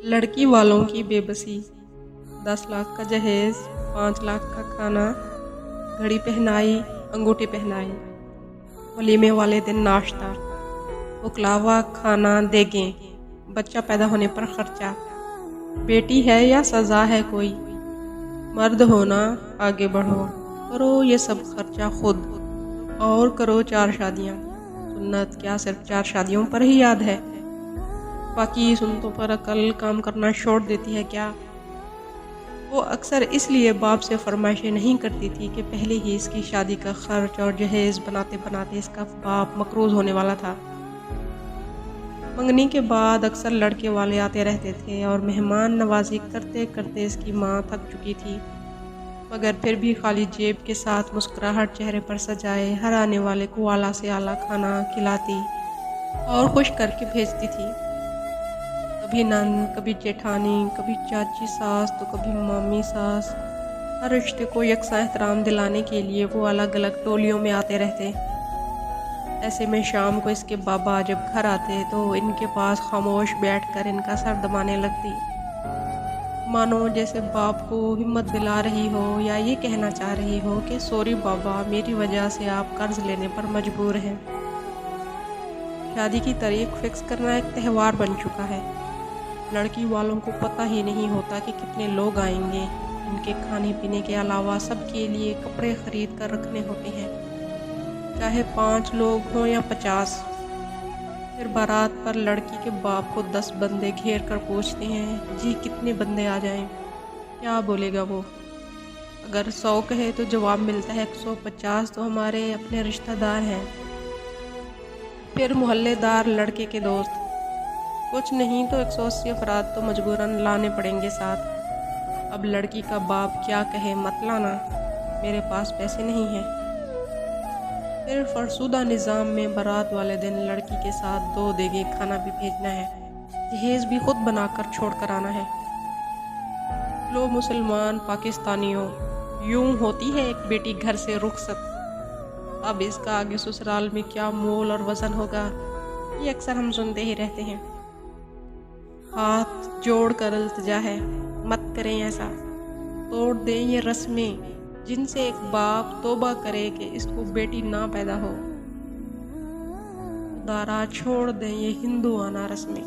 लड़की वालों की बेबसी। 10 लाख का जहेज, 5 लाख का खाना, घड़ी पहनाई, अंगूठी पहनाई, वलीमे वाले दिन नाश्ता, उकलावा खाना देगें, बच्चा पैदा होने पर खर्चा, बेटी है या सजा है कोई, मर्द होना आगे बढ़ो, करो ये सब खर्चा खुद, और करो 4 शादियाँ। सुन्नत क्या सिर्फ 4 शादियों पर ही याद है? बाकी सुन्नतों पर अकल काम करना छोड़ देती है क्या? वो अक्सर इसलिए बाप से फरमाइशें नहीं करती थी कि पहले ही इसकी शादी का खर्च और जहेज बनाते बनाते इसका बाप मकरूज होने वाला था। मंगनी के बाद अक्सर लड़के वाले आते रहते थे और मेहमान नवाजी करते करते इसकी माँ थक चुकी थी, मगर फिर भी खाली जेब के साथ मुस्कुराहट चेहरे पर सजाए हर आने वाले को आला से आला खाना खिलाती और खुश करके भेजती थी। कभी नंद, कभी जेठानी, कभी चाची सास तो कभी मामी सास। हर रिश्ते को यकसा एहतराम दिलाने के लिए वो अलग अलग टोलियों में आते रहते। ऐसे में शाम को इसके बाबा जब घर आते तो इनके पास खामोश बैठकर इनका सर दबाने लगती, मानो जैसे बाप को हिम्मत दिला रही हो या ये कहना चाह रही हो कि सॉरी बाबा, मेरी वजह से आप कर्ज लेने पर मजबूर हैं। शादी की तारीख फिक्स करना एक त्यौहार बन चुका है। लड़की वालों को पता ही नहीं होता कि कितने लोग आएंगे। इनके खाने पीने के अलावा सबके लिए कपड़े खरीद कर रखने होते हैं, चाहे 5 लोग हों या 50। फिर बारात पर लड़की के बाप को 10 बंदे घेर कर पूछते हैं, जी कितने बंदे आ जाएं? क्या बोलेगा वो? अगर 100 कहे तो जवाब मिलता है 150 तो हमारे अपने रिश्तेदार हैं। फिर मोहल्लेदार, लड़के के दोस्त, कुछ नहीं तो 180 अफराद तो मजबूरन लाने पड़ेंगे साथ। अब लड़की का बाप क्या कहे, मत लाना, मेरे पास पैसे नहीं हैं। फिर फरसुदा निज़ाम में बारात वाले दिन लड़की के साथ 2 देगे खाना भी भेजना है, जहेज भी खुद बनाकर छोड़ कर आना है। लो मुसलमान पाकिस्तानियों, यूं होती है एक बेटी घर से रुखसत। अब इसका आगे ससुराल में क्या मोल और वजन होगा, ये अक्सर हम सुनते ही रहते हैं। हाथ जोड़ कर इल्तिजा है, मत करें ऐसा, तोड़ दें ये रस्में जिनसे एक बाप तौबा करे कि इसको बेटी ना पैदा हो। खुदारा छोड़ दें ये हिंदुआना रस्में।